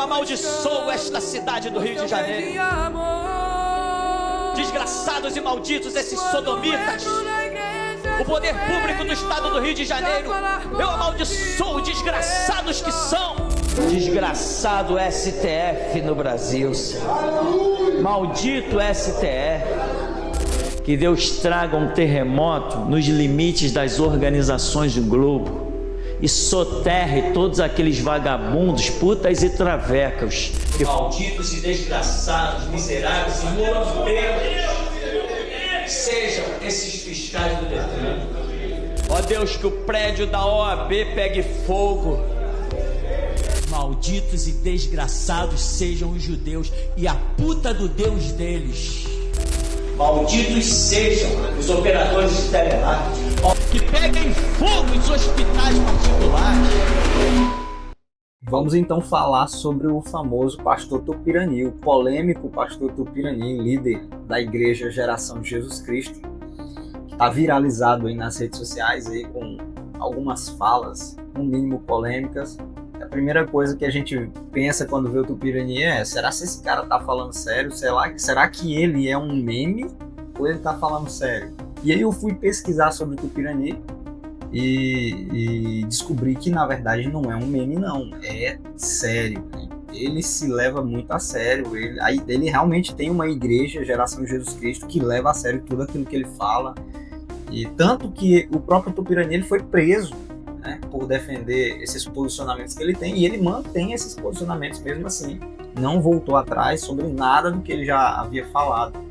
amaldiçoo esta cidade do Rio de Janeiro. Desgraçados e malditos esses sodomitas, o poder público do estado do Rio de Janeiro, eu amaldiçoo, desgraçados que são. Desgraçado STF no Brasil, maldito STF, que Deus traga um terremoto nos limites das organizações do globo e soterre todos aqueles vagabundos, putas e travecas, malditos e desgraçados, miseráveis e mulambeiros sejam esses fiscais do Detran. Ó Deus, que o prédio da OAB pegue fogo. Malditos e desgraçados sejam os judeus e a puta do Deus deles. Malditos sejam os operadores de telemarketing, que peguem fogo nos hospitais particulares. Vamos então falar sobre o famoso pastor Tupirani, o polêmico pastor Tupirani, líder da Igreja Geração de Jesus Cristo, que está viralizado aí nas redes sociais aí com algumas falas, no mínimo polêmicas. A primeira coisa que a gente pensa quando vê o Tupirani é: será que esse cara tá falando sério? Será que ele é um meme ou ele tá falando sério? E aí eu fui pesquisar sobre o Tupirani e descobri que na verdade não é um meme, não, é sério, né? Ele se leva muito a sério, ele realmente tem uma igreja, Geração de Jesus Cristo, que leva a sério tudo aquilo que ele fala, e tanto que o próprio Tupirani ele foi preso, né, por defender esses posicionamentos que ele tem, e ele mantém esses posicionamentos mesmo assim, não voltou atrás sobre nada do que ele já havia falado.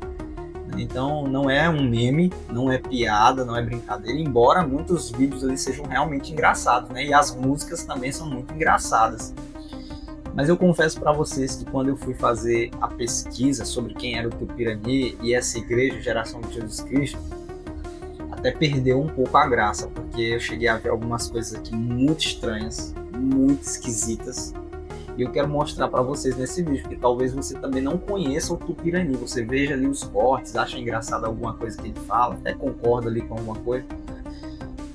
Então não é um meme, não é piada, não é brincadeira, embora muitos vídeos ali sejam realmente engraçados, né? E as músicas também são muito engraçadas. Mas eu confesso para vocês que quando eu fui fazer a pesquisa sobre quem era o Tupirani e essa igreja, Geração de Jesus Cristo, até perdeu um pouco a graça, porque eu cheguei a ver algumas coisas aqui muito estranhas, muito esquisitas. E eu quero mostrar para vocês nesse vídeo, porque talvez você também não conheça o Tupirani. Você veja ali os cortes, acha engraçado alguma coisa que ele fala, até concorda ali com alguma coisa,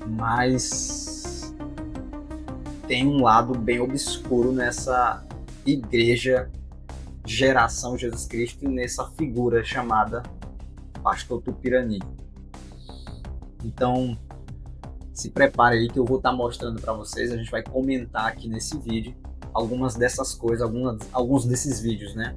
mas tem um lado bem obscuro nessa igreja Geração Jesus Cristo e nessa figura chamada Pastor Tupirani. Então se prepare aí que eu vou estar mostrando para vocês, a gente vai comentar aqui nesse vídeo algumas dessas coisas, alguns desses vídeos, né?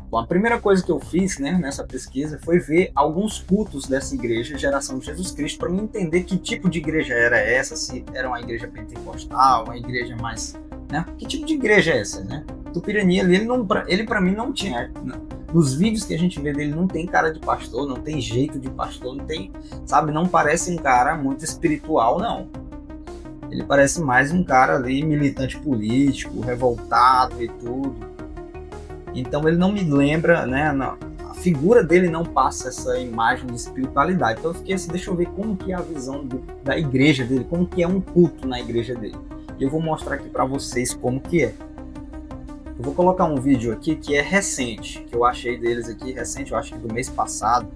Bom, a primeira coisa que eu fiz, né, nessa pesquisa foi ver alguns cultos dessa igreja, Geração de Jesus Cristo, para mim entender que tipo de igreja era essa, se era uma igreja pentecostal, uma igreja mais, né? Que tipo de igreja é essa, né? Tupirani, ele para mim não tinha, nos vídeos que a gente vê dele não tem cara de pastor, não tem jeito de pastor, não tem, sabe, não parece um cara muito espiritual, não. Ele parece mais um cara ali, militante político, revoltado e tudo. Então ele não me lembra, né? A figura dele não passa essa imagem de espiritualidade. Então eu fiquei assim, deixa eu ver como que é a visão da igreja dele, como que é um culto na igreja dele. E eu vou mostrar aqui para vocês como que é. Eu vou colocar um vídeo aqui que é recente, que eu achei deles aqui, recente, eu acho que do mês passado.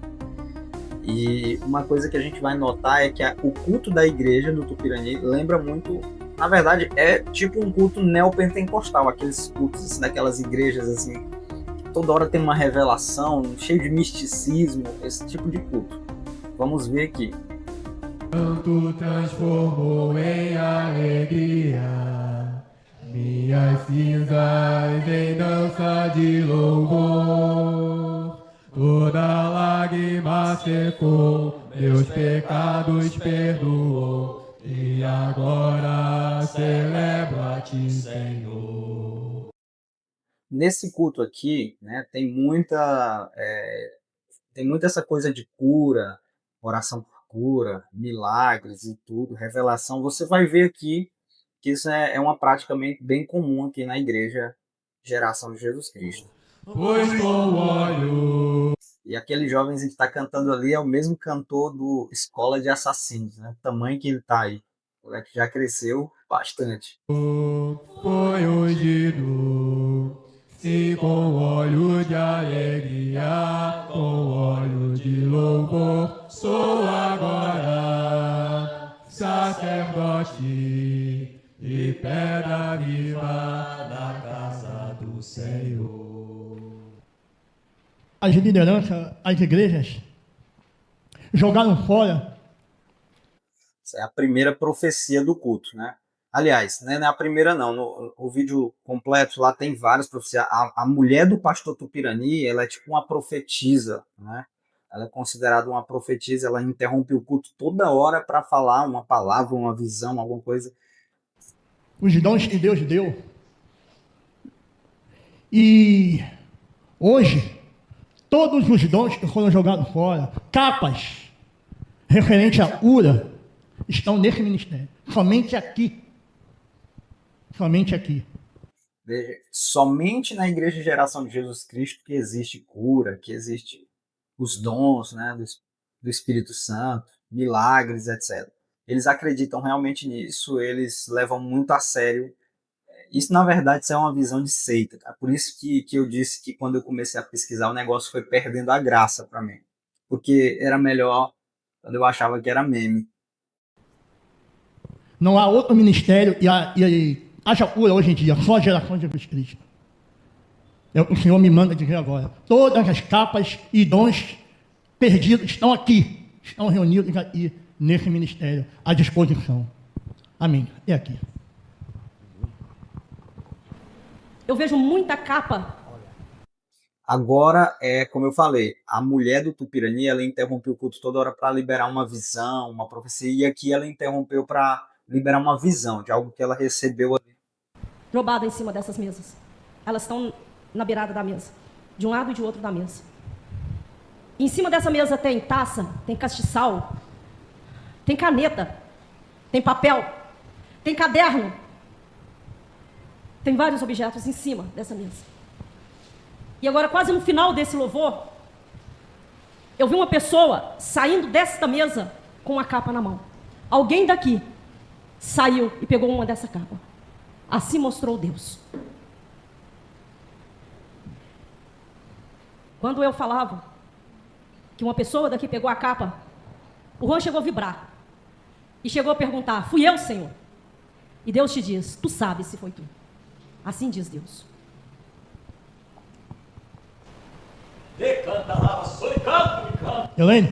E uma coisa que a gente vai notar é que o culto da igreja do Tupirani lembra muito, na verdade, é tipo um culto neopentecostal, aqueles cultos assim, daquelas igrejas assim, toda hora tem uma revelação, cheio de misticismo, esse tipo de culto. Vamos ver aqui. Tanto transformou em alegria minhas cinzas em dança de louvor. Toda lágrima secou, meus pecados perdoou, e agora celebro a ti, Senhor. Nesse culto aqui, né, tem muita essa coisa de cura, oração por cura, milagres e tudo, revelação. Você vai ver aqui que isso é uma prática bem comum aqui na igreja Geração de Jesus Cristo. Pois com óleo. E aquele jovem que está cantando ali é o mesmo cantor do Escola de Assassinos, né? O tamanho que ele tá aí. O moleque já cresceu bastante. Foi ungido, e com óleo de alegria, com óleo de louvor, sou agora sacerdote e pedra viva da casa do Senhor. As lideranças, as igrejas, jogaram fora. Essa é a primeira profecia do culto, né? Aliás, né, não é a primeira não, o vídeo completo lá tem várias profecias. A mulher do pastor Tupirani, ela é tipo uma profetisa, né? Ela é considerada uma profetisa, ela interrompe o culto toda hora para falar uma palavra, uma visão, alguma coisa. Os dons que Deus deu. E hoje, todos os dons que foram jogados fora, capas, referente à cura, estão nesse ministério. Somente aqui. Somente aqui. Veja, somente na Igreja Geração de Jesus Cristo que existe cura, que existe os dons, né, do Espírito Santo, milagres, etc. Eles acreditam realmente nisso, eles levam muito a sério. Isso, na verdade, isso é uma visão de seita. Tá? Por isso que eu disse que quando eu comecei a pesquisar, o negócio foi perdendo a graça para mim. Porque era melhor quando eu achava que era meme. Não há outro ministério e haja cura hoje em dia, só a geração de Jesus Cristo. O Senhor me manda dizer agora. Todas as capas e dons perdidos estão aqui, estão reunidos aqui nesse ministério, à disposição. Amém. É aqui. Eu vejo muita capa. Agora, como eu falei, a mulher do Tupirani, ela interrompeu o culto toda hora para liberar uma visão, uma profecia, e aqui ela interrompeu para liberar uma visão de algo que ela recebeu ali. Roubada em cima dessas mesas. Elas estão na beirada da mesa, de um lado e de outro da mesa. Em cima dessa mesa tem taça, tem castiçal, tem caneta, tem papel, tem caderno. Tem vários objetos em cima dessa mesa. E agora, quase no final desse louvor, eu vi uma pessoa saindo desta mesa com uma capa na mão. Alguém daqui saiu e pegou uma dessa capa. Assim mostrou Deus. Quando eu falava que uma pessoa daqui pegou a capa, o Juan chegou a vibrar. E chegou a perguntar, fui eu, Senhor? E Deus te diz, tu sabes se foi tu. Assim diz Deus. Elaine?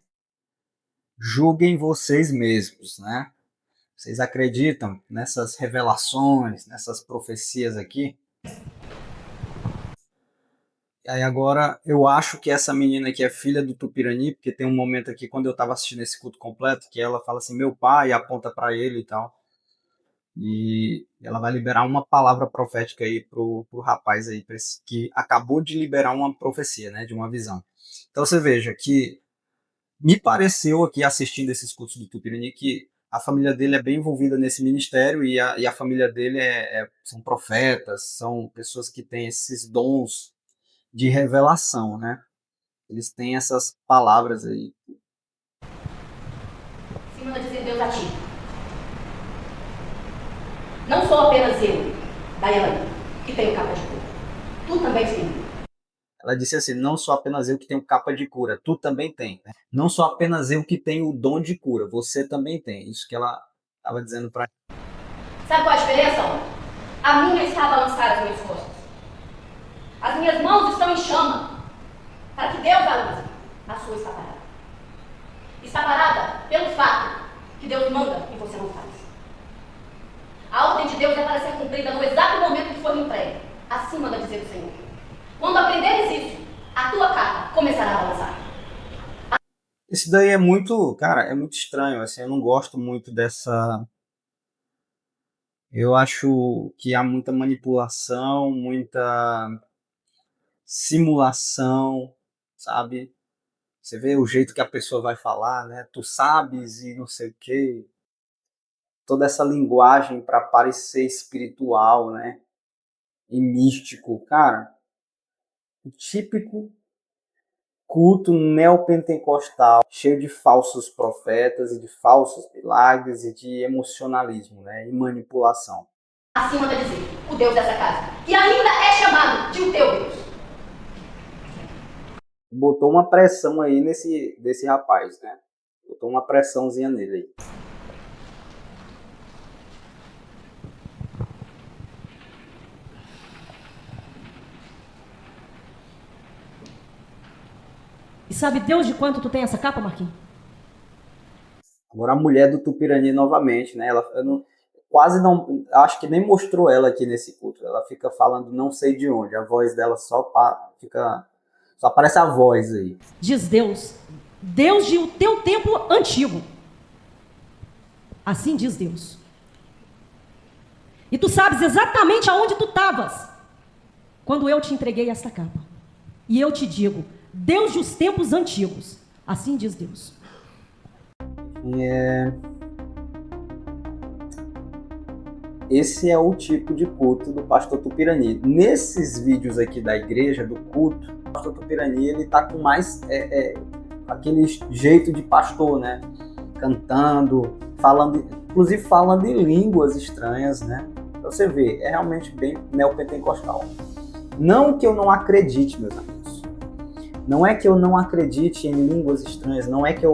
Julguem vocês mesmos, né? Vocês acreditam nessas revelações, nessas profecias aqui? E aí agora, eu acho que essa menina aqui é filha do Tupirani, porque tem um momento aqui, quando eu estava assistindo esse culto completo, que ela fala assim, meu pai, e aponta para ele e tal. E ela vai liberar uma palavra profética aí pro rapaz aí, que acabou de liberar uma profecia, né, de uma visão. Então você veja que me pareceu aqui, assistindo esses cultos do Tupirani, que a família dele é bem envolvida nesse ministério e a família dele são profetas, são pessoas que têm esses dons de revelação, né? Eles têm essas palavras aí. Se manda dizer Deus a ti. Não sou apenas eu, Daiane, que tenho capa de cura. Tu também tem. Ela disse assim, não sou apenas eu que tenho capa de cura, tu também tem. Né? Não sou apenas eu que tenho o dom de cura, você também tem. Isso que ela estava dizendo para. Sabe qual a diferença? A minha está a balançar as minhas costas. As minhas mãos estão em chama, para que Deus a use. A sua está parada. Está parada pelo fato que Deus manda e você não faz. A ordem de Deus é para ser cumprida no exato momento que for entregue. Assim manda dizer o Senhor. Quando aprenderes isso, a tua capa começará a balançar. Isso daí é muito, cara, é muito estranho. Assim, eu não gosto muito dessa. Eu acho que há muita manipulação, muita simulação, sabe? Você vê o jeito que a pessoa vai falar, né? Tu sabes e não sei o quê. Toda essa linguagem para parecer espiritual, né? E místico. Cara, o típico culto neopentecostal, cheio de falsos profetas e de falsos milagres e de emocionalismo, né? E manipulação. Assim manda dizer o Deus dessa casa, que ainda é chamado de o teu Deus. Botou uma pressão aí desse rapaz, né? Botou uma pressãozinha nele aí. sabe Deus de quanto tu tem essa capa, Marquinhos? Agora a mulher do Tupirani novamente, né? Eu não, quase não, acho que nem mostrou ela aqui nesse culto. Ela fica falando não sei de onde. A voz dela só aparece a voz aí. Diz Deus, Deus de o teu tempo antigo. Assim diz Deus. E tu sabes exatamente aonde tu estavas quando eu te entreguei esta capa. E eu te digo, Deus dos tempos antigos. Assim diz Deus. Esse é o tipo de culto do pastor Tupirani. Nesses vídeos aqui da igreja, do culto, o pastor Tupirani, ele tá com mais aquele jeito de pastor, né? Cantando, falando, inclusive falando em línguas estranhas, né? Pra você ver, é realmente bem neopentecostal. Não que eu não acredite, meus amigos. Não é que eu não acredite em línguas estranhas, não é que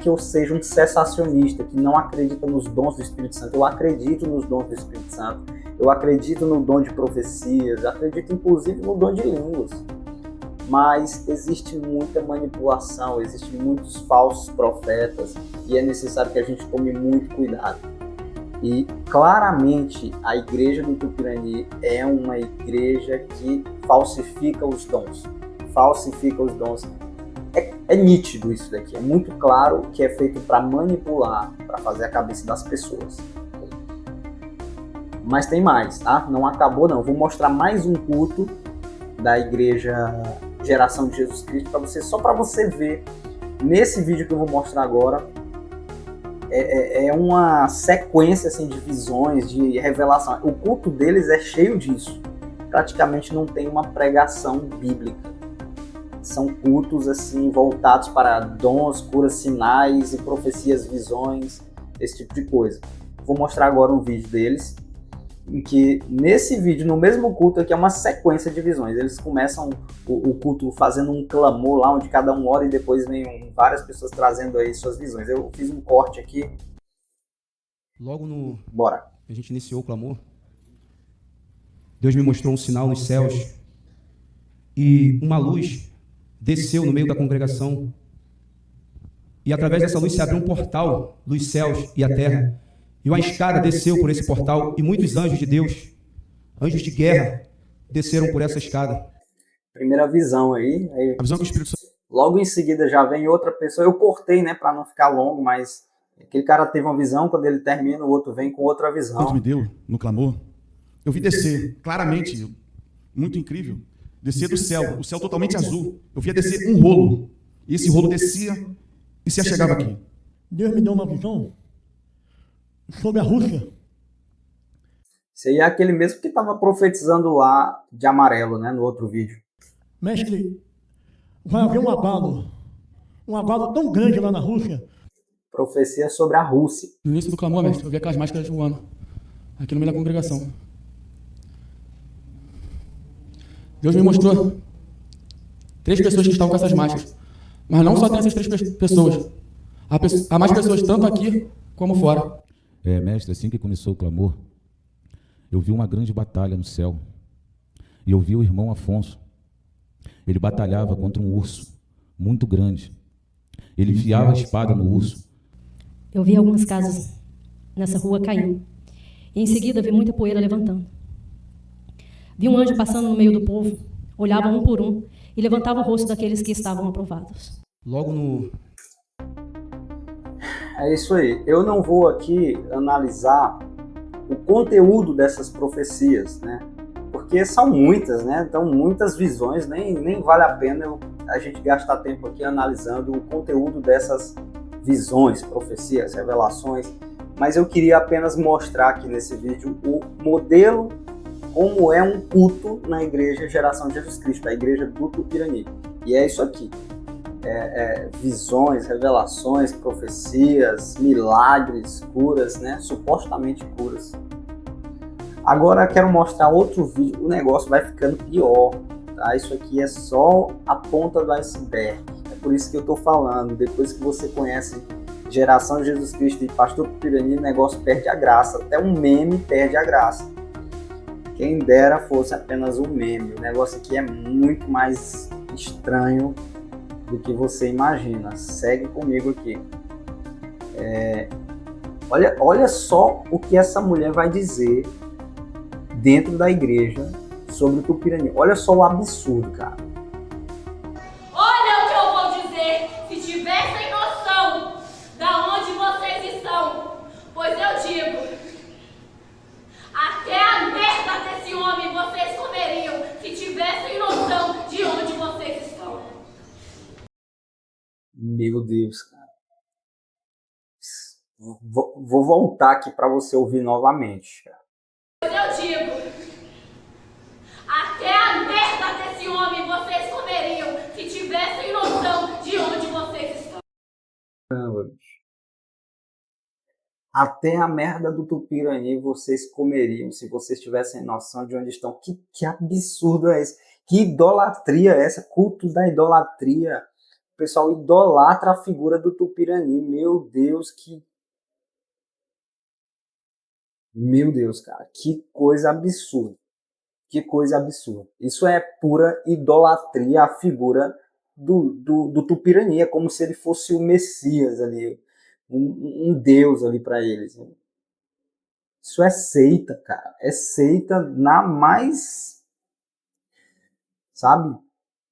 eu seja um cessacionista que não acredita nos dons do Espírito Santo. Eu acredito nos dons do Espírito Santo. Eu acredito no dom de profecias. Eu acredito, inclusive, no dom de línguas. Mas existe muita manipulação, existem muitos falsos profetas e é necessário que a gente tome muito cuidado. E, claramente, a igreja do Tupirani é uma igreja que falsifica os dons. Falsifica os dons. É nítido isso daqui, é muito claro que é feito para manipular, para fazer a cabeça das pessoas. Mas tem mais, tá? Não acabou não. Vou mostrar mais um culto da igreja Geração de Jesus Cristo para você, só para você ver. Nesse vídeo que eu vou mostrar agora, é uma sequência assim, de visões, de revelação. O culto deles é cheio disso. Praticamente não tem uma pregação bíblica. São cultos assim voltados para dons, curas, sinais e profecias, visões, esse tipo de coisa. Vou mostrar agora um vídeo deles, em que nesse vídeo, no mesmo culto aqui, é uma sequência de visões. Eles começam o culto fazendo um clamor lá, onde cada um ora e depois vem várias pessoas trazendo aí suas visões. Eu fiz um corte aqui. Bora. A gente iniciou o clamor. Deus me mostrou um sinal nos céus e uma luz desceu no meio da congregação. E através dessa luz se abriu um portal dos céus e a terra. E uma escada desceu por esse portal e muitos anjos de Deus, anjos de guerra, desceram por essa escada. Primeira visão aí. A visão que o Espírito Santo... Logo em seguida já vem outra pessoa. Eu cortei, né, para não ficar longo, mas aquele cara teve uma visão, quando ele termina, o outro vem com outra visão. Deus me deu no clamor. Eu vi descer, claramente, muito incrível, descer do céu, o céu totalmente azul. Eu via descer um rolo. E esse rolo descia e se achegava aqui. Deus me deu uma visão sobre a Rússia. Esse aí é aquele mesmo que estava profetizando lá de amarelo, né, no outro vídeo. Mestre, vai haver um abalo tão grande lá na Rússia. Profecia sobre a Rússia. No início do clamor, mestre, eu vi aquelas máscaras voando aqui no meio da congregação. Deus me mostrou 3 pessoas que estavam com essas máscaras. Mas não só tem essas 3 pessoas. Há mais pessoas tanto aqui como fora. Mestre, assim que começou o clamor, eu vi uma grande batalha no céu. E eu vi o irmão Afonso. Ele batalhava contra um urso muito grande. Ele enfiava a espada no urso. Eu vi algumas casas nessa rua caindo. E em seguida vi muita poeira levantando. Vi um anjo passando no meio do povo, olhava um por um e levantava o rosto daqueles que estavam aprovados. É isso aí. Eu não vou aqui analisar o conteúdo dessas profecias, né? Porque são muitas, né? Então, muitas visões, nem vale a pena a gente gastar tempo aqui analisando o conteúdo dessas visões, profecias, revelações. Mas eu queria apenas mostrar aqui nesse vídeo o modelo, como é um culto na igreja Geração de Jesus Cristo, a igreja do Tupirani. E é isso aqui. Visões, revelações, profecias, milagres, curas, né? Supostamente curas. Agora quero mostrar outro vídeo. O negócio vai ficando pior, tá? Isso aqui é só a ponta do iceberg. É por isso que eu estou falando. Depois que você conhece Geração de Jesus Cristo e Pastor Tupirani, o negócio perde a graça. Até um meme perde a graça. Quem dera fosse apenas um meme. O negócio aqui é muito mais estranho do que você imagina. Segue comigo aqui. Olha só o que essa mulher vai dizer dentro da igreja sobre o Tupirani. Olha só o absurdo, cara. Olha o que eu vou dizer, se tivessem noção da onde vocês estão, pois eu digo, até a merda desse homem vocês comeriam, se tivessem noção de onde vocês estão. Meu Deus, cara. Vou voltar aqui para você ouvir novamente, cara. Pois eu digo, até a merda desse homem vocês comeriam, se tivessem noção de onde vocês estão. Caramba, bicho. Até a merda do Tupirani vocês comeriam se vocês tivessem noção de onde estão. Que absurdo é esse? Que idolatria é essa? Culto da idolatria. O pessoal idolatra a figura do Tupirani. Meu Deus, Meu Deus, cara. Que coisa absurda. Que coisa absurda. Isso é pura idolatria, a figura do Tupirani. É como se ele fosse o Messias ali. Um Deus ali para eles. Isso é seita, cara. É seita na mais... Sabe?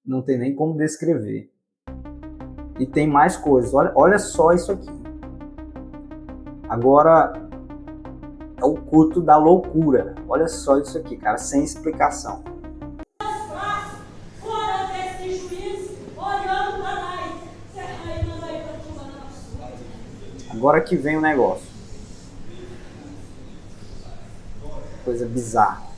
Não tem nem como descrever. E tem mais coisas. Olha só isso aqui. Agora é o culto da loucura. Olha só isso aqui, cara. Sem explicação. Fora desse juiz, olhando para nós, se a rainha vai para cima da nossa. Agora que vem o negócio. Coisa bizarra.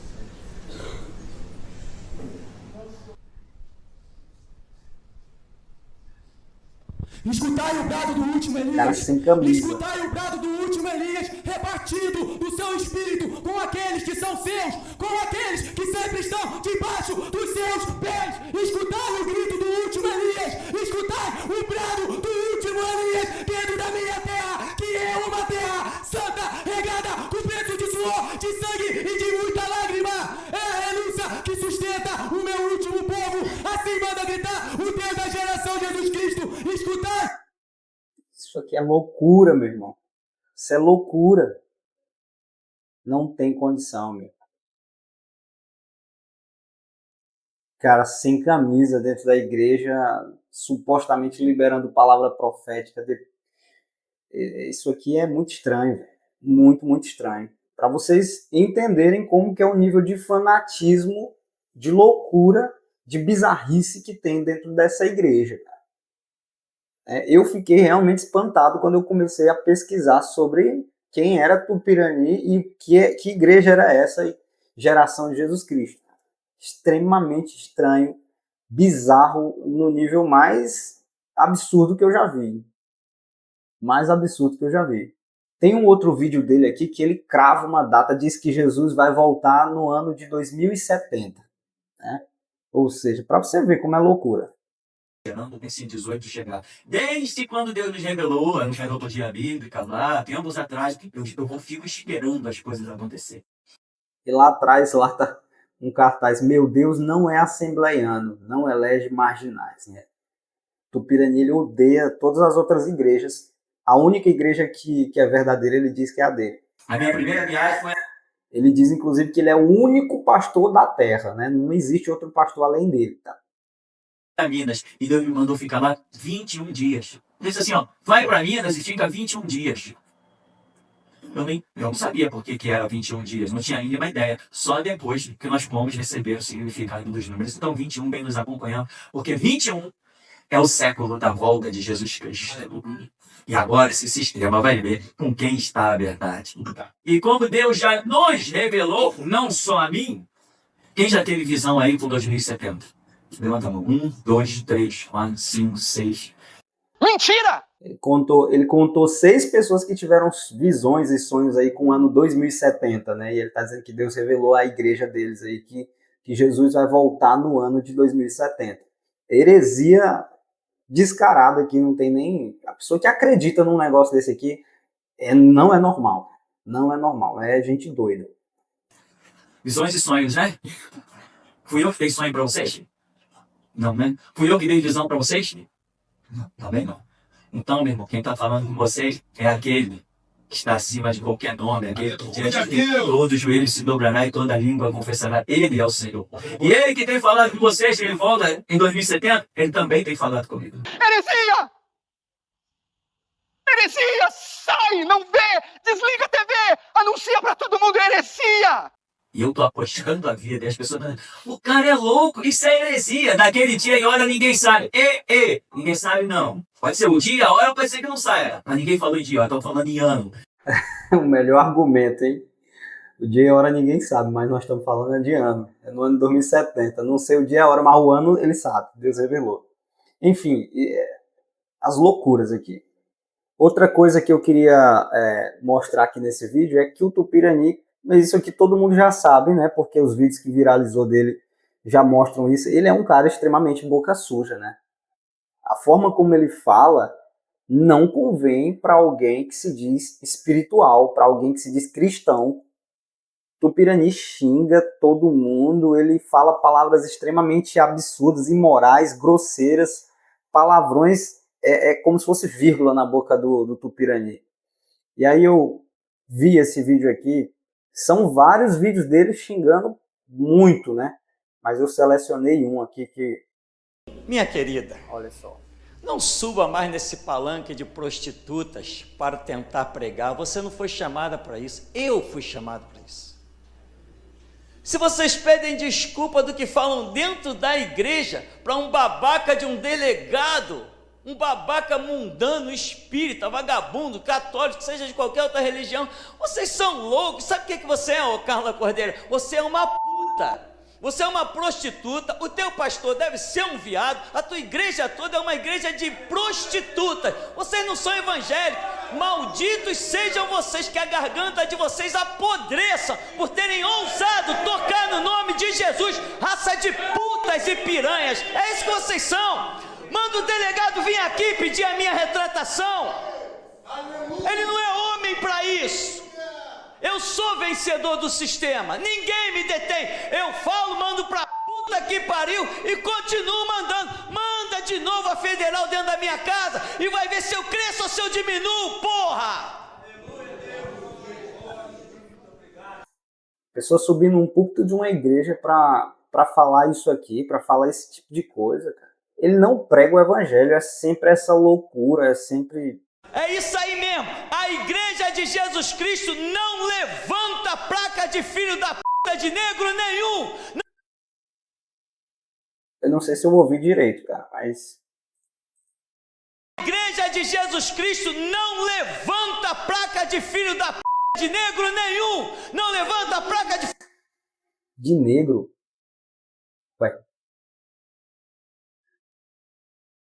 Escutai o brado do último Elias. Cara sem camisa. Escutai o brado do último Elias, repartido do seu espírito com aqueles que são seus, com aqueles que sempre estão debaixo dos seus pés. Escutai o grito do último Elias. Escutai o brado do último Elias dentro da minha terra, que é uma terra santa, regada com preço de suor, de sangue e de muita lágrima. É a renúncia que sustenta o meu último povo. Assim manda gritar o Deus da geração Jesus Cristo. Escutai. Isso aqui é loucura, meu irmão. Isso é loucura. Não tem condição, meu. Cara, sem camisa dentro da igreja, supostamente liberando palavra profética. Isso aqui é muito estranho, velho. Muito, muito estranho. Para vocês entenderem como que é o nível de fanatismo, de loucura, de bizarrice que tem dentro dessa igreja, cara. Eu fiquei realmente espantado quando eu comecei a pesquisar sobre quem era Tupirani e que igreja era essa, geração de Jesus Cristo. Extremamente estranho, bizarro, no nível mais absurdo que eu já vi. Mais absurdo que eu já vi. Tem um outro vídeo dele aqui que ele crava uma data, diz que Jesus vai voltar no ano de 2070. Né? Ou seja, para você ver como é loucura. Esperando esse 18 chegar. Desde quando Deus nos revelou a genealogia bíblica lá, tempos atrás, eu fico esperando as coisas acontecer. E lá atrás, lá tá um cartaz: meu Deus não é assembleiano, não elege marginais. Né? Tupirani, ele odeia todas as outras igrejas. A única igreja que é verdadeira, ele diz que é a dele. A minha primeira viagem foi... Ele diz, inclusive, que ele é o único pastor da terra. Né? Não existe outro pastor além dele. Tá? a Minas e Deus me mandou ficar lá 21 dias. Ele disse assim, ó, vai para Minas e fica 21 dias. Eu não sabia por que era 21 dias, não tinha ainda uma ideia. Só depois que nós fomos receber o significado dos números. Então 21 vem nos acompanhando, porque 21 é o século da volta de Jesus Cristo. E agora esse sistema vai ver com quem está a verdade. E como Deus já nos revelou, não só a mim, quem já teve visão aí com 2070? Levanta a mão. 1, 2, 3, 4, 5, 6. Mentira! Ele contou 6 pessoas que tiveram visões e sonhos aí com o ano 2070, né? E ele está dizendo que Deus revelou à igreja deles aí que Jesus vai voltar no ano de 2070. Heresia descarada aqui, não tem nem... A pessoa que acredita num negócio desse aqui não é normal. Não é normal, é gente doida. Visões e sonhos, né? Fui eu que dei sonho para vocês? Não, né? Fui eu que dei visão para vocês? Não, também não. Então, meu irmão, quem está falando com vocês é aquele que está acima de qualquer nome, aquele que diante de todo joelho se dobrará e toda língua confessará, ele é o Senhor. E ele que tem falado com vocês, que ele volta em 2070, ele também tem falado comigo. Heresia! Heresia! Sai! Não vê! Desliga a TV! Anuncia pra todo mundo heresia! E eu tô apostando a vida, e as pessoas falando, o cara é louco, isso é heresia. Daquele dia e hora ninguém sabe. Ninguém sabe não. Pode ser o dia, a hora, pode ser que não saia. Mas ninguém falou em dia, estão falando em ano. O melhor argumento, hein? O dia e a hora ninguém sabe, mas nós estamos falando de ano. É no ano de 2070. Não sei o dia e a hora, mas o ano ele sabe. Deus revelou. Enfim, as loucuras aqui. Outra coisa que eu queria mostrar aqui nesse vídeo é que o Tupirani, mas isso aqui todo mundo já sabe, né? Porque os vídeos que viralizou dele já mostram isso. Ele é um cara extremamente boca suja, né? A forma como ele fala não convém para alguém que se diz espiritual, para alguém que se diz cristão. Tupirani xinga todo mundo, ele fala palavras extremamente absurdas, imorais, grosseiras, palavrões, como se fosse vírgula na boca do Tupirani. E aí eu vi esse vídeo aqui, são vários vídeos dele xingando muito, né? Mas eu selecionei um aqui que... Minha querida, Olha só. não suba mais nesse palanque de prostitutas para tentar pregar. Você não foi chamada para isso. Eu fui chamado para isso. Se vocês pedem desculpa do que falam dentro da igreja para um babaca de um delegado, um babaca mundano, espírita, vagabundo, católico, seja de qualquer outra religião, vocês são loucos. Sabe o que você é, ô Carla Cordeiro? Você é uma puta. Você é uma prostituta, o teu pastor deve ser um viado, a tua igreja toda é uma igreja de prostitutas. Vocês não são evangélicos. Malditos sejam vocês, que a garganta de vocês apodreça por terem ousado tocar no nome de Jesus, raça de putas e piranhas. É isso que vocês são. Manda o delegado vir aqui pedir a minha retratação. Ele não é homem para isso. Eu sou vencedor do sistema, ninguém me detém. Eu falo, mando pra puta que pariu e continuo mandando. Manda de novo a federal dentro da minha casa e vai ver se eu cresço ou se eu diminuo, porra! Pessoa subir num púlpito de uma igreja pra falar isso aqui, pra falar esse tipo de coisa, cara. Ele não prega o evangelho, é sempre essa loucura, é sempre... É isso aí mesmo, a igreja de Jesus Cristo não levanta placa de filho da puta de negro nenhum. Eu não sei se eu ouvi direito, cara, mas... A igreja de Jesus Cristo não levanta placa de filho da puta de negro nenhum. Não levanta placa de... De negro? Ué.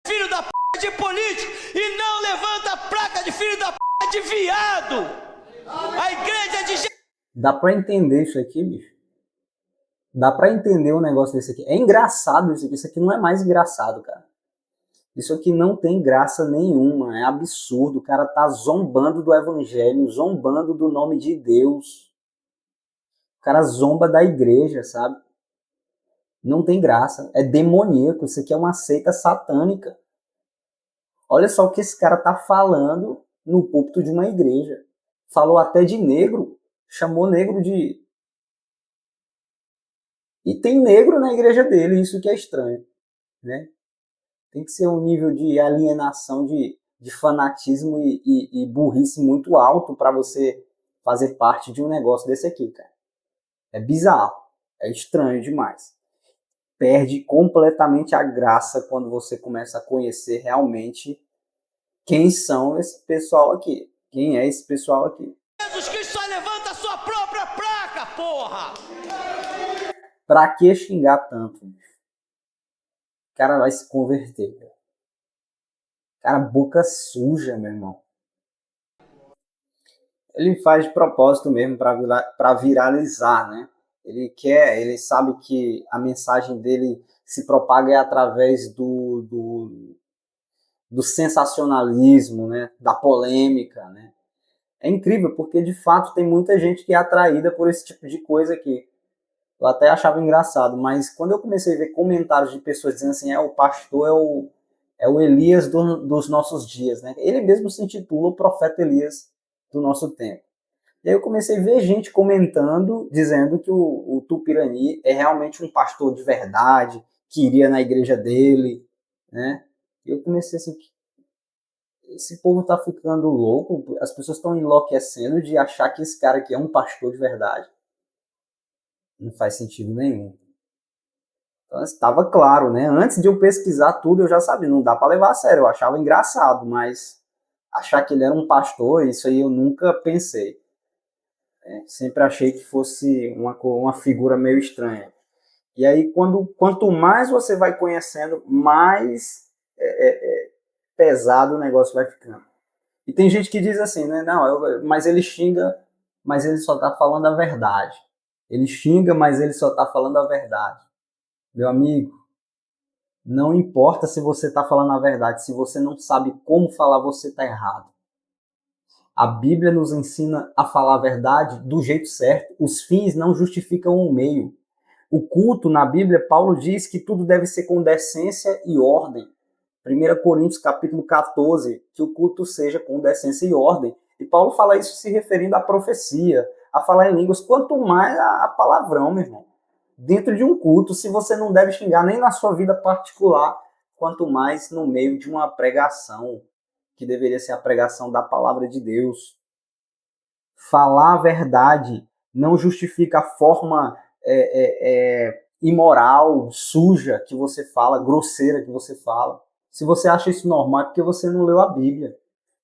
Filho da puta de político e não levanta a placa de filho da puta de viado. A igreja de Jesus... Dá pra entender isso aqui, bicho? Dá pra entender um negócio desse aqui. É engraçado isso aqui. Isso aqui não é mais engraçado, cara. Isso aqui não tem graça nenhuma. É absurdo. O cara tá zombando do evangelho, zombando do nome de Deus. O cara zomba da igreja, sabe? Não tem graça. É demoníaco. Isso aqui é uma seita satânica. Olha só o que esse cara tá falando no púlpito de uma igreja. Falou até de negro. Chamou negro de... E tem negro na igreja dele. Isso que é estranho, né? Tem que ser um nível de alienação, de fanatismo e burrice muito alto para você fazer parte de um negócio desse aqui, cara. É bizarro. É estranho demais. Perde completamente a graça quando você começa a conhecer realmente quem são esse pessoal aqui. Quem é esse pessoal aqui? Jesus Cristo só levanta a sua própria placa, porra! Pra que xingar tanto? O cara vai se converter, cara. Cara, boca suja, meu irmão. Ele faz de propósito mesmo para viralizar, né? Ele sabe que a mensagem dele se propaga através do sensacionalismo, né? Da polêmica, né? É incrível, porque de fato tem muita gente que é atraída por esse tipo de coisa aqui. Eu até achava engraçado, mas quando eu comecei a ver comentários de pessoas dizendo assim, o pastor É o Elias dos nossos dias, né? Ele mesmo se intitula o profeta Elias do nosso tempo. E aí eu comecei a ver gente comentando, dizendo que o Tupirani é realmente um pastor de verdade, que iria na igreja dele, né? E eu comecei assim, esse povo tá ficando louco, as pessoas estão enlouquecendo de achar que esse cara aqui é um pastor de verdade. Não faz sentido nenhum. Então estava claro, né? Antes de eu pesquisar tudo, eu já sabia, não dá para levar a sério, eu achava engraçado, mas achar que ele era um pastor, isso aí eu nunca pensei. Sempre achei que fosse uma figura meio estranha. E aí, quanto mais você vai conhecendo, mais pesado o negócio vai ficando. E tem gente que diz assim, né? Não, mas ele xinga, mas ele só está falando a verdade. Ele xinga, mas ele só está falando a verdade. Meu amigo, não importa se você está falando a verdade, se você não sabe como falar, você está errado. A Bíblia nos ensina a falar a verdade do jeito certo. Os fins não justificam o meio. O culto na Bíblia, Paulo diz que tudo deve ser com decência e ordem. 1 Coríntios capítulo 14, que o culto seja com decência e ordem. E Paulo fala isso se referindo à profecia, a falar em línguas, quanto mais a palavrão, meu irmão. Dentro de um culto, se você não deve xingar nem na sua vida particular, quanto mais no meio de uma pregação, que deveria ser a pregação da palavra de Deus. Falar a verdade não justifica a forma imoral, suja que você fala, grosseira que você fala. Se você acha isso normal, é porque você não leu a Bíblia.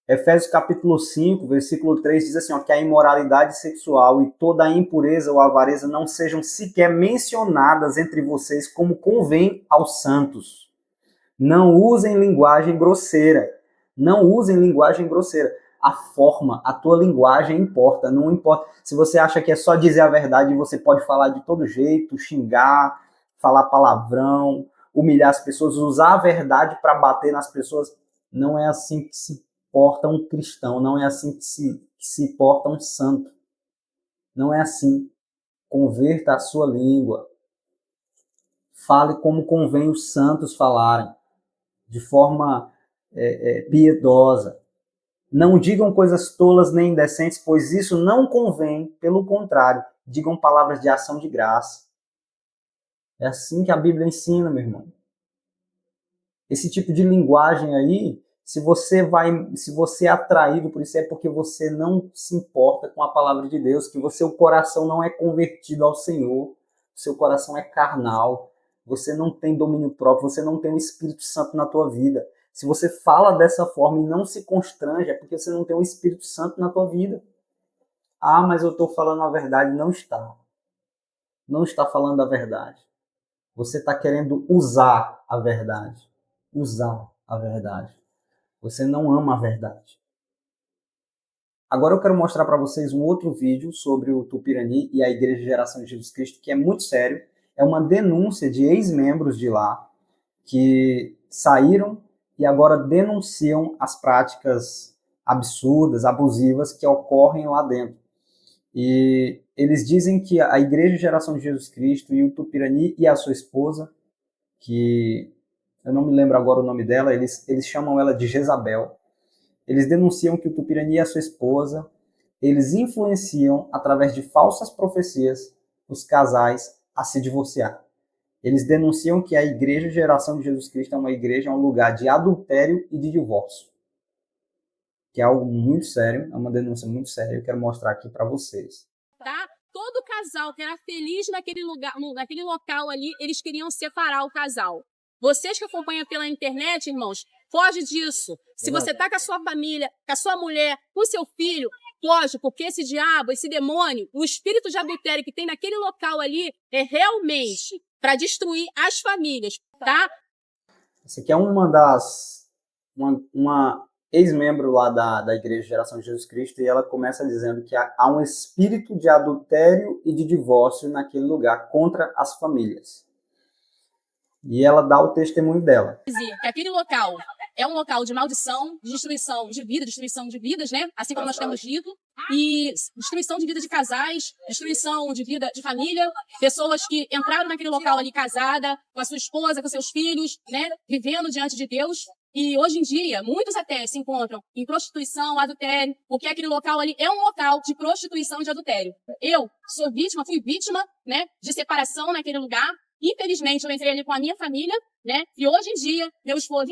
Efésios capítulo 5, versículo 3 diz assim, que a imoralidade sexual e toda a impureza ou avareza não sejam sequer mencionadas entre vocês como convém aos santos. Não usem linguagem grosseira. Não usem linguagem grosseira. A forma, a tua linguagem importa, não importa. Se você acha que é só dizer a verdade, você pode falar de todo jeito, xingar, falar palavrão, humilhar as pessoas, usar a verdade para bater nas pessoas. Não é assim que se porta um cristão, não é assim que se porta um santo. Não é assim. Converta a sua língua. Fale como convém os santos falarem, de forma piedosa. Não digam coisas tolas nem indecentes, pois isso não convém, pelo contrário, digam palavras de ação de graça. É assim que a Bíblia ensina, meu irmão. Esse tipo de linguagem aí, se você é atraído por isso, é porque você não se importa com a palavra de Deus, que o seu coração não é convertido ao Senhor, o seu coração é carnal, você não tem domínio próprio, você não tem o Espírito Santo na tua vida. Se você fala dessa forma e não se constrange, é porque você não tem o Espírito Santo na tua vida. Ah, mas eu estou falando a verdade. Não está. Não está falando a verdade. Você está querendo usar a verdade. Usar a verdade. Você não ama a verdade. Agora eu quero mostrar para vocês um outro vídeo sobre o Tupirani e a Igreja Geração de Jesus Cristo, que é muito sério. É uma denúncia de ex-membros de lá que saíram e agora denunciam as práticas absurdas, abusivas que ocorrem lá dentro. E eles dizem que a Igreja Geração de Jesus Cristo e o Tupirani e a sua esposa, que eu não me lembro agora o nome dela, eles chamam ela de Jezabel. Eles denunciam que o Tupirani e a sua esposa, eles influenciam, através de falsas profecias, os casais a se divorciar. Eles denunciam que a Igreja Geração de Jesus Cristo é um lugar de adultério e de divórcio. Que é algo muito sério, é uma denúncia muito séria, eu quero mostrar aqui para vocês. Tá? Todo casal que era feliz naquele lugar, naquele local ali, eles queriam separar o casal. Vocês que acompanham pela internet, irmãos, foge disso. Se você tá com a sua família, com a sua mulher, com o seu filho, foge, porque esse diabo, esse demônio, o espírito de adultério que tem naquele local ali é realmente para destruir as famílias, tá? Essa aqui é uma ex-membro lá da Igreja Geração de Jesus Cristo, e ela começa dizendo que há um espírito de adultério e de divórcio naquele lugar contra as famílias. E ela dá o testemunho dela. Que aquele local é um local de maldição, de destruição de vida, destruição de vidas, né? Assim como nós temos dito. E destruição de vida de casais, destruição de vida de família, pessoas que entraram naquele local ali casada, com a sua esposa, com seus filhos, né? Vivendo diante de Deus. E hoje em dia, muitos até se encontram em prostituição, adultério, porque aquele local ali é um local de prostituição e de adultério. Eu sou vítima, fui vítima, né, de separação naquele lugar. Infelizmente, eu entrei ali com a minha família, né? E hoje em dia, meu esposo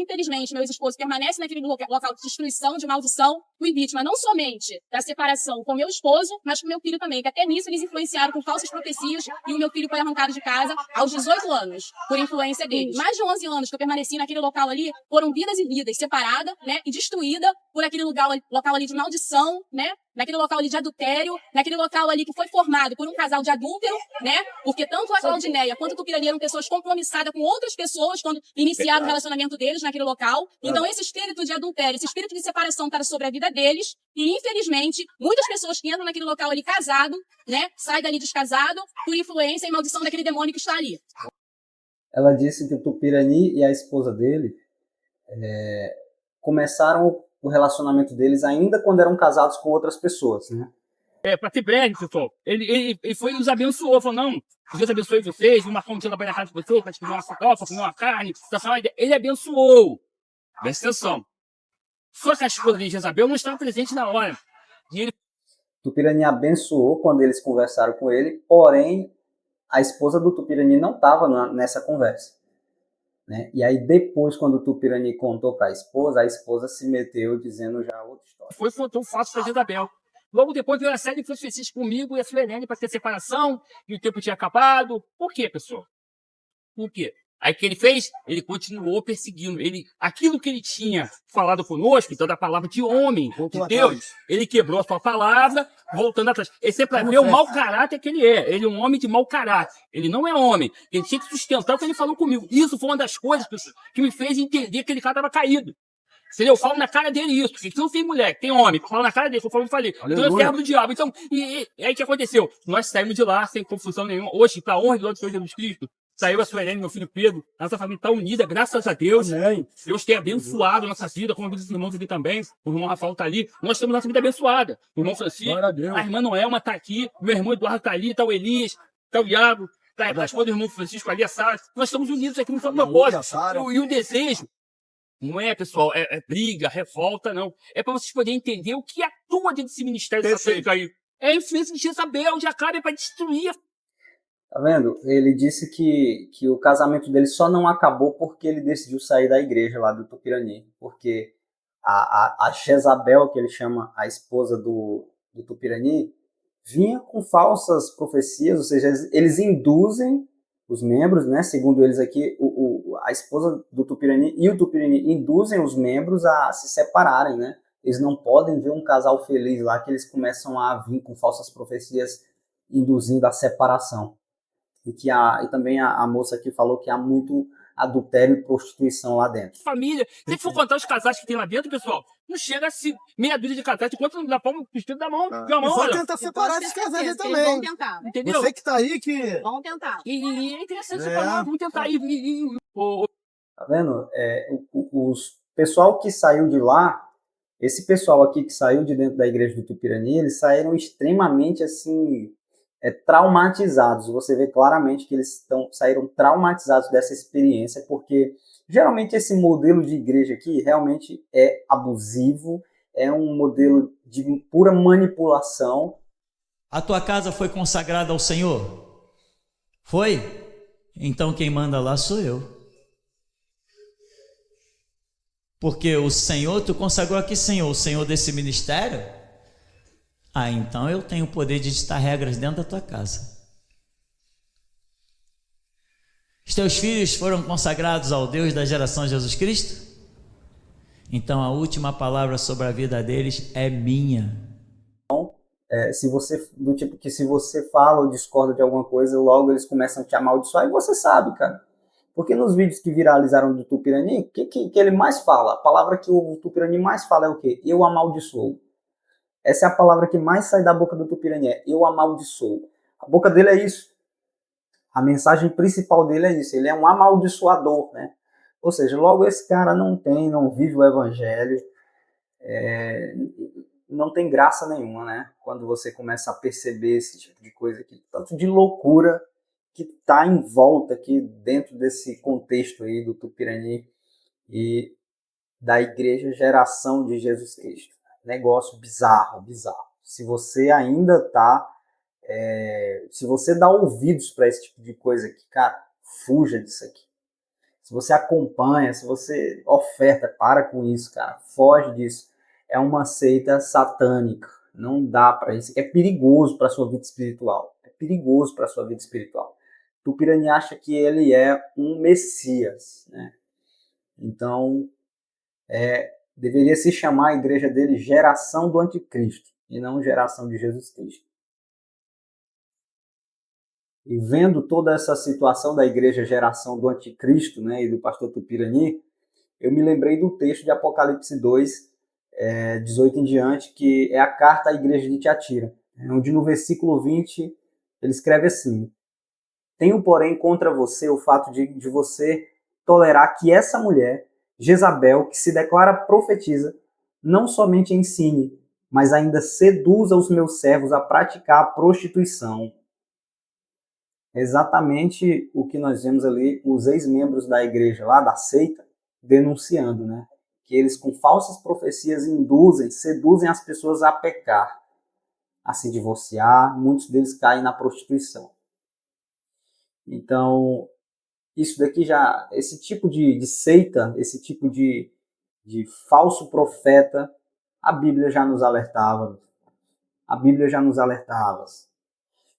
permanece naquele local de destruição, de maldição. Fui vítima não somente da separação com meu esposo, mas com meu filho também, que até nisso eles influenciaram com falsas profecias e o meu filho foi arrancado de casa aos 18 anos, por influência deles. Mais de 11 anos que eu permaneci naquele local ali, foram vidas e vidas separadas, né? E destruída por aquele local ali de maldição, né? Naquele local ali de adultério, naquele local ali que foi formado por um casal de adúltero, né? Porque tanto a Claudineia quanto o Tupirani eram pessoas compromissadas com outras pessoas quando iniciaram o relacionamento deles naquele local. Então, esse espírito de adultério, esse espírito de separação estava sobre a vida deles. E, infelizmente, muitas pessoas que entram naquele local ali casado, né? Saem dali descasado por influência e maldição daquele demônio que está ali. Ela disse que o Tupirani e a esposa dele começaram o relacionamento deles ainda quando eram casados com outras pessoas, né? Para ter breve, pessoal. Ele foi e nos abençoou. Falou, não, Deus abençoe vocês, vou marcar um dia para na casa de vocês, para comer uma farofa, comer uma carne. Ele abençoou. Presta atenção. Só que a esposa de Jezabel não estava presente na hora. E ele... Tupirani abençoou quando eles conversaram com ele, porém, a esposa do Tupirani não estava nessa conversa. Né? E aí depois, quando o Tupirani contou para a esposa se meteu dizendo já outra história. Foi tão fácil para Jezabel. Logo depois veio a série de profecias comigo e a Suelene para ter separação, e o tempo tinha acabado. Por quê, pessoal? Por quê? Aí o que ele fez? Ele continuou perseguindo. Aquilo que ele tinha falado conosco, então da palavra de homem, de Deus, ele quebrou a sua palavra, voltando atrás. Esse é para ver o mau caráter que ele é. Ele é um homem de mau caráter. Ele não é homem. Ele tinha que sustentar o que ele falou comigo. Isso foi uma das coisas, pessoal, que me fez entender que aquele cara estava caído. Eu falo na cara dele isso, porque não tem mulher, tem homem, eu falo na cara dele, eu falei, então é servo do diabo. Então, e aí o que aconteceu? Nós saímos de lá sem confusão nenhuma. Hoje, para a honra e glória do Senhor Jesus Cristo, saiu a Suelene, meu filho Pedro, a nossa família está unida, graças a Deus. Amém. Deus tem abençoado a nossa vida, como a vida dos irmãos aqui também. O irmão Rafael está ali, nós temos nossa vida abençoada. O irmão Francisco, a irmã Noelma está aqui, o meu irmão Eduardo está ali, está o Elias, está o Iago, está a esposa do irmão Francisco ali, a Sara. Nós estamos unidos aqui no propósito. E o desejo. Não é, pessoal, é briga, revolta, não. É para vocês poderem entender o que atua dentro desse ministério satânico aí. É a influência de Jezabel, de Acabe, para destruir. Tá vendo? Ele disse que o casamento dele só não acabou porque ele decidiu sair da igreja lá do Tupirani. Porque a Jezabel, que ele chama a esposa do Tupirani, vinha com falsas profecias, ou seja, eles induzem os membros, né? Segundo eles aqui, a esposa do Tupirani e o Tupirani induzem os membros a se separarem, né? Eles não podem ver um casal feliz lá, que eles começam a vir com falsas profecias induzindo a separação. E também a moça aqui falou que há muito adultério e prostituição lá dentro. Família, se for contar os casais que tem lá dentro, pessoal, não chega a meia dúzia de casais, enquanto na palma do espírito da mão. Vão tentar separar esses casais aí também. Vão tentar. Entendeu? Você que tá aí que... Vão tentar. E é interessante separar, vamos tentar ir. Tá vendo? Os pessoal que saiu de lá, esse pessoal aqui que saiu de dentro da igreja do Tupirani, eles saíram extremamente assim... traumatizados. Você vê claramente que eles saíram traumatizados dessa experiência, porque geralmente esse modelo de igreja aqui realmente é abusivo, é um modelo de pura manipulação. A tua casa foi consagrada ao Senhor? Foi? Então quem manda lá sou eu. Porque o Senhor, tu consagrou aqui, Senhor, o Senhor desse ministério? Então eu tenho o poder de ditar regras dentro da tua casa. Os teus filhos foram consagrados ao Deus da geração de Jesus Cristo? Então a última palavra sobre a vida deles é minha. Se você fala ou discorda de alguma coisa, logo eles começam a te amaldiçoar, e você sabe, cara. Porque nos vídeos que viralizaram do Tupirani, o que ele mais fala? A palavra que o Tupirani mais fala é o quê? Eu amaldiçoo. Essa é a palavra que mais sai da boca do Tupirani, eu amaldiçoo. A boca dele é isso. A mensagem principal dele é isso. Ele é um amaldiçoador, né? Ou seja, logo esse cara não vive o evangelho, não tem graça nenhuma, né? Quando você começa a perceber esse tipo de coisa aqui, tanto de loucura que está em volta aqui dentro desse contexto aí do Tupirani. E da Igreja Geração de Jesus Cristo. Negócio bizarro, bizarro. Se você ainda tá, se você dá ouvidos para esse tipo de coisa aqui, cara, fuja disso aqui. Se você acompanha, se você oferta, para com isso, cara. Foge disso. É uma seita satânica. Não dá para isso. É perigoso para sua vida espiritual. É perigoso para sua vida espiritual. Tupirani acha que ele é um Messias, né? Então, deveria se chamar a igreja dele Geração do Anticristo e não Geração de Jesus Cristo. E vendo toda essa situação da igreja Geração do Anticristo, né, e do pastor Tupirani, eu me lembrei do texto de Apocalipse 2, 18 em diante, que é a carta à igreja de Tiatira, onde no versículo 20 ele escreve assim: tenho, porém, contra você o fato de você tolerar que essa mulher, Jezabel, que se declara profetiza, não somente ensine, mas ainda seduza os meus servos a praticar a prostituição. Exatamente o que nós vemos ali, os ex-membros da igreja lá, da seita, denunciando, né? Que eles com falsas profecias seduzem as pessoas a pecar, a se divorciar, muitos deles caem na prostituição. Então, isso daqui já, esse tipo de seita, esse tipo de falso profeta, a Bíblia já nos alertava. A Bíblia já nos alertava.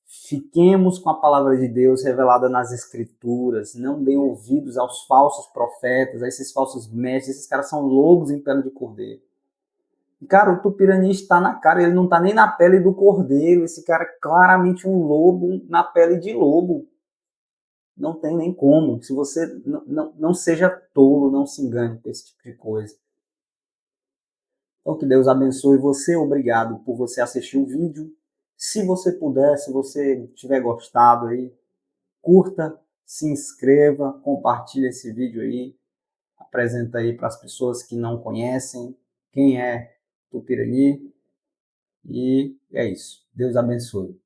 Fiquemos com a palavra de Deus revelada nas Escrituras. Não deem ouvidos aos falsos profetas, a esses falsos mestres. Esses caras são lobos em pele de cordeiro. E, cara, o Tupirani está na cara. Ele não está nem na pele do cordeiro. Esse cara é claramente um lobo na pele de lobo. Não tem nem como. Se você não seja tolo, não se engane com esse tipo de coisa. Então, que Deus abençoe você. Obrigado por você assistir o vídeo. Se você puder, se você tiver gostado aí, curta, se inscreva, compartilhe esse vídeo aí, apresenta aí para as pessoas que não conhecem quem é Tupirani. E é isso. Deus abençoe.